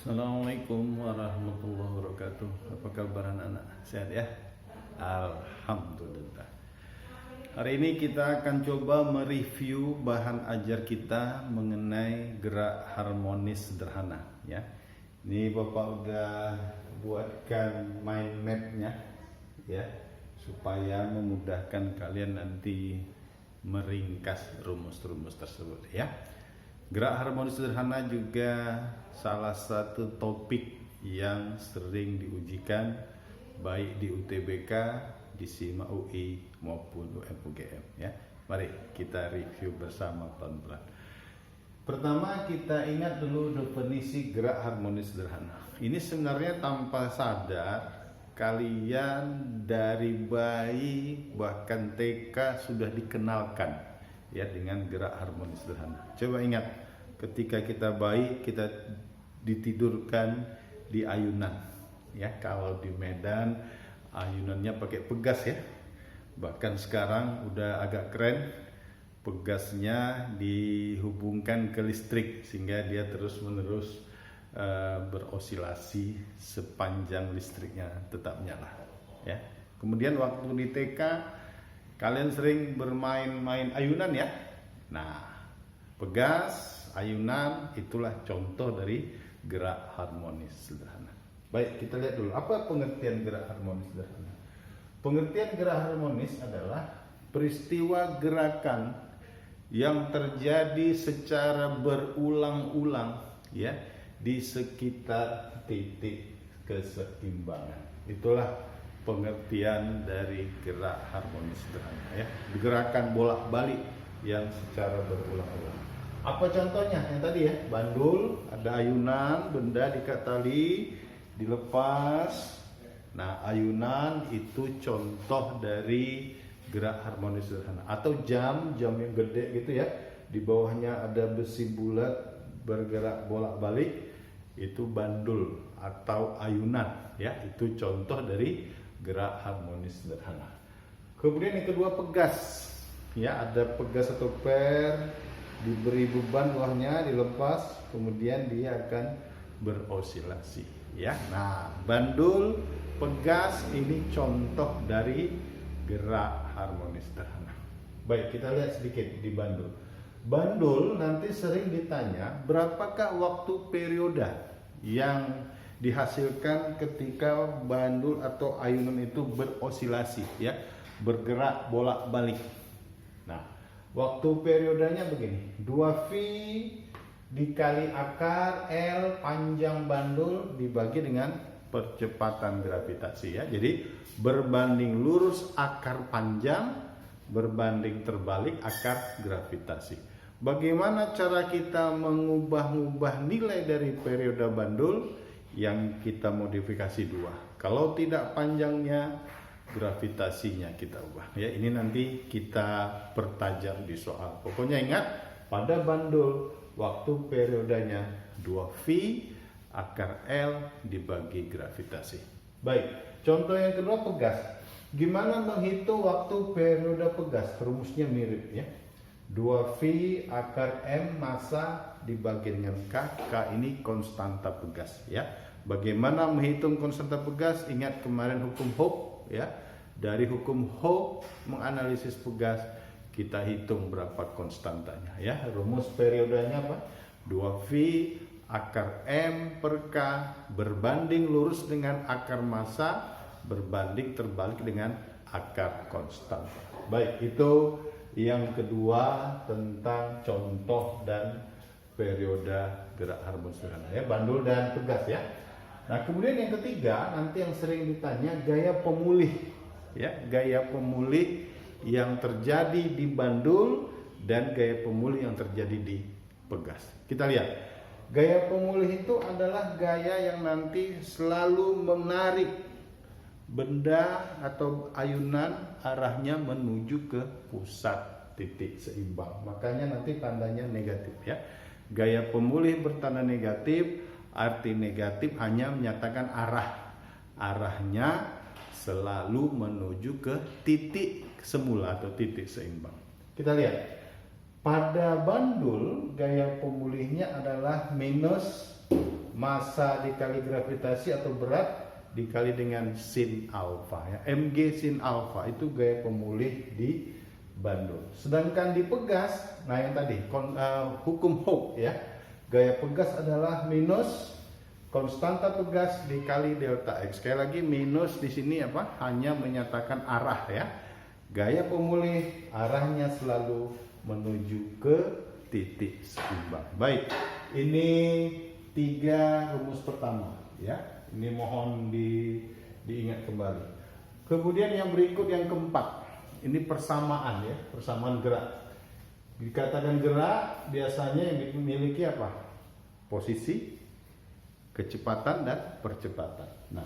Assalamualaikum warahmatullahi wabarakatuh. Apa kabar anak-anak? Sehat ya? Alhamdulillah. Hari ini kita akan coba mereview bahan ajar kita mengenai gerak harmonis sederhana ya. Ini Bapak udah buatkan mind mapnya ya, supaya memudahkan kalian nanti meringkas rumus-rumus tersebut ya. Gerak harmonis sederhana juga salah satu topik yang sering diujikan baik di UTBK, di SIMA UI maupun UM/UGM ya. Mari kita review bersama pelan-pelan. Pertama kita ingat dulu definisi gerak harmonis sederhana. Ini sebenarnya tanpa sadar kalian dari bayi bahkan TK sudah dikenalkan ya dengan gerak harmonis sederhana. Coba ingat, ketika kita bayi kita ditidurkan di ayunan ya. Kalau di Medan ayunannya pakai pegas ya. Bahkan sekarang udah agak keren, pegasnya dihubungkan ke listrik sehingga dia terus-menerus berosilasi sepanjang listriknya tetap nyala ya. Kemudian waktu di TK kalian sering bermain-main ayunan ya. Nah, pegas, ayunan itulah contoh dari gerak harmonis sederhana. Baik, kita lihat dulu apa pengertian gerak harmonis sederhana. Pengertian gerak harmonis adalah peristiwa gerakan yang terjadi secara berulang-ulang ya di sekitar titik keseimbangan. Itulah pengertian dari gerak harmonis sederhana ya. Gerakan bolak-balik yang secara berulang-ulang. Apa contohnya? Yang tadi ya, bandul, ada ayunan, benda diikat tali, dilepas. Nah, ayunan itu contoh dari gerak harmonis sederhana. Atau jam yang gede gitu ya, di bawahnya ada besi bulat bergerak bolak-balik, itu bandul atau ayunan ya. Itu contoh dari gerak harmonis sederhana. Kemudian yang kedua pegas ya, ada pegas atau per, diberi beban bawahnya, dilepas, kemudian dia akan berosilasi ya. Nah, bandul, pegas ini contoh dari gerak harmonis sederhana. Baik, kita lihat sedikit di bandul. Bandul nanti sering ditanya berapakah waktu periode yang dihasilkan ketika bandul atau ayunan itu berosilasi ya, bergerak bolak-balik. Nah, waktu periodenya begini, 2V dikali akar L panjang bandul dibagi dengan percepatan gravitasi ya. Jadi berbanding lurus akar panjang berbanding terbalik akar gravitasi. Bagaimana cara kita mengubah-ubah nilai dari periode bandul? Yang kita modifikasi dua. Kalau tidak panjangnya, gravitasinya kita ubah ya. Ini nanti kita pertajam di soal. Pokoknya ingat, pada bandul waktu periodenya 2V akar L dibagi gravitasi. Baik, contoh yang kedua pegas. Gimana menghitung waktu periode pegas? Rumusnya mirip ya. 2V akar M massa dibagi dengan K. K ini konstanta pegas ya. Bagaimana menghitung konstanta pegas? Ingat kemarin hukum Hooke ya. Dari hukum Hooke menganalisis pegas, kita hitung berapa konstantanya ya. Rumus periodenya apa? 2V akar M per K berbanding lurus dengan akar massa berbanding terbalik dengan akar konstanta. Baik, itu yang kedua tentang contoh dan periode gerak harmonis sederhana ya, bandul dan pegas ya. Nah, kemudian yang ketiga nanti yang sering ditanya gaya pemulih ya, gaya pemulih yang terjadi di bandul dan gaya pemulih yang terjadi di pegas. Kita lihat, gaya pemulih itu adalah gaya yang nanti selalu menarik benda atau ayunan arahnya menuju ke pusat titik seimbang. Makanya nanti tandanya negatif ya. Gaya pemulih bertanda negatif, arti negatif hanya menyatakan arahnya selalu menuju ke titik semula atau titik seimbang. Kita lihat, pada bandul gaya pemulihnya adalah minus massa dikali gravitasi atau berat dikali dengan sin alfa ya. Mg sin alfa itu gaya pemulih di bandul. Sedangkan di pegas, nah yang tadi hukum Hooke ya. Gaya pegas adalah minus konstanta pegas dikali delta X. Sekali lagi minus di sini apa? Hanya menyatakan arah ya. Gaya pemulih arahnya selalu menuju ke titik seimbang. Baik, ini 3 rumus pertama ya. Ini mohon diingat kembali. Kemudian yang berikut yang keempat. Ini persamaan ya, persamaan gerak. Dikatakan gerak biasanya yang dimiliki apa? Posisi, kecepatan dan percepatan. Nah,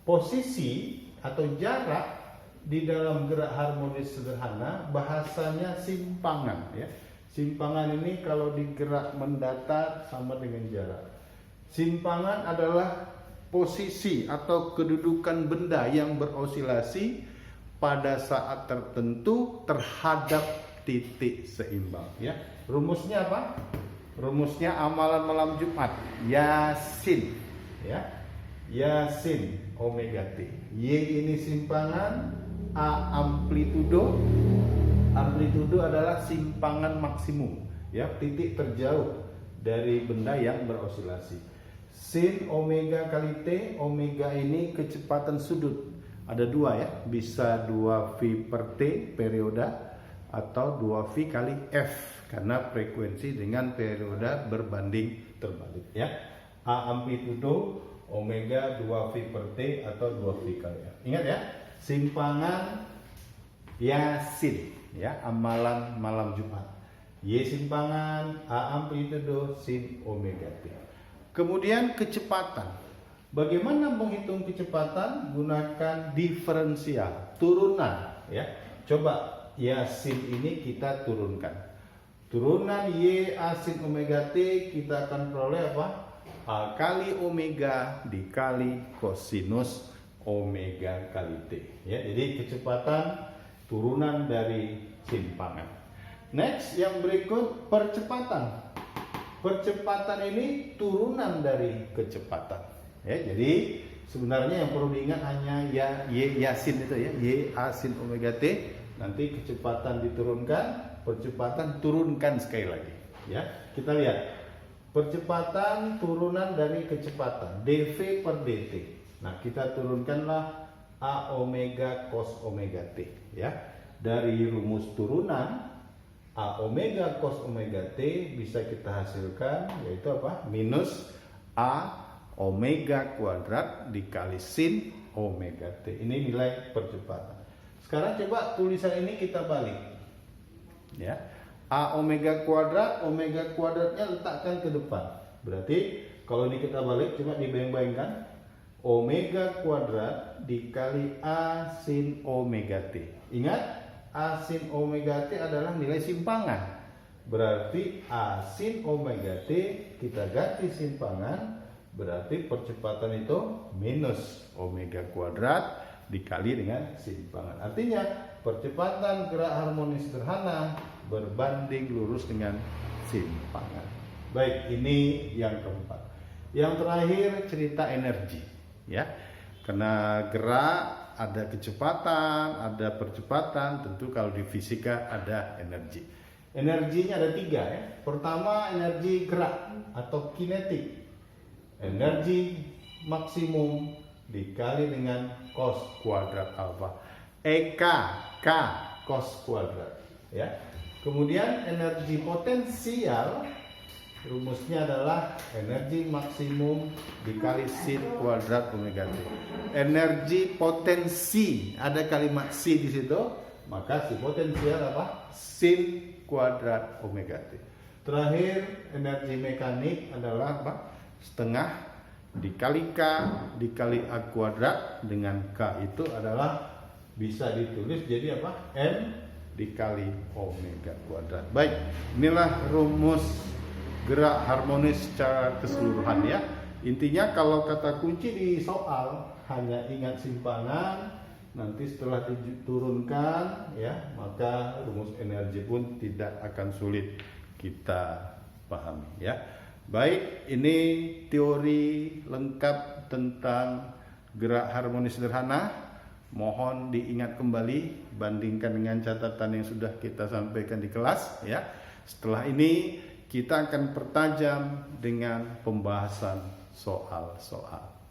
posisi atau jarak di dalam gerak harmonis sederhana bahasanya simpangan ya. Simpangan ini kalau digerak mendatar sama dengan jarak. Simpangan adalah posisi atau kedudukan benda yang berosilasi pada saat tertentu terhadap titik seimbang ya. Rumusnya apa? Rumusnya amalan malam Jumat, Yasin ya. Yasin omega T. Y ini simpangan, A amplitudo. Amplitudo adalah simpangan maksimum ya, titik terjauh dari benda yang berosilasi. Sin omega kali T, omega ini kecepatan sudut. Ada 2 ya, bisa 2V per T perioda atau 2V kali F karena frekuensi dengan perioda berbanding terbalik ya. A amplitudo omega 2V per T atau 2V kali F. Ingat ya, simpangan Yasin ya, amalan malam Jumat. Y simpangan, A amplitudo, sin omega T. Kemudian kecepatan. Bagaimana menghitung kecepatan? Gunakan diferensial, turunan ya. Coba Yasin ini kita turunkan. Turunan Y A sin omega T kita akan peroleh apa? A kali omega dikali kosinus omega kali T ya. Jadi kecepatan turunan dari simpangan. Next yang berikut percepatan. Percepatan ini turunan dari kecepatan ya. Jadi sebenarnya yang perlu diingat hanya ya Y Yasin itu ya, Y A sin omega T. Nanti kecepatan diturunkan, percepatan turunkan sekali lagi ya. Kita lihat percepatan turunan dari kecepatan dV per dt. Nah kita turunkanlah A omega cos omega T ya. Dari rumus turunan A omega cos omega T bisa kita hasilkan yaitu apa? Minus A omega kuadrat dikali sin omega T. Ini nilai percepatan. Sekarang coba tulisan ini kita balik ya. A omega kuadratnya letakkan ke depan. Berarti kalau ini kita balik, coba dibayang-bayangkan. Omega kuadrat dikali A sin omega T. Ingat, A sin omega T adalah nilai simpangan. Berarti A sin omega T kita ganti simpangan. Berarti percepatan itu minus omega kuadrat dikali dengan simpangan. Artinya percepatan gerak harmonis sederhana berbanding lurus dengan simpangan. Baik, ini yang keempat. Yang terakhir cerita energi ya. Karena gerak ada kecepatan, ada percepatan, tentu kalau di fisika ada energi. Energinya ada 3 ya. Pertama energi gerak atau kinetik. Energi maksimum dikali dengan cos kuadrat alfa. K cos kuadrat ya. Kemudian energi potensial rumusnya adalah energi maksimum dikali sin kuadrat omega T. Energi potensi, ada kalimat si di situ, maka si potensial apa? Sin kuadrat omega T. Terakhir energi mekanik adalah apa? Setengah dikali K dikali A kuadrat, dengan K itu adalah bisa ditulis jadi apa? M dikali omega kuadrat. Baik, inilah rumus gerak harmonis secara keseluruhan ya. Intinya kalau kata kunci di soal hanya ingat simpangan, nanti setelah diturunkan ya, maka rumus energi pun tidak akan sulit kita pahami ya. Baik, ini teori lengkap tentang gerak harmonis sederhana. Mohon diingat kembali, bandingkan dengan catatan yang sudah kita sampaikan di kelas ya. Setelah ini kita akan pertajam dengan pembahasan soal-soal.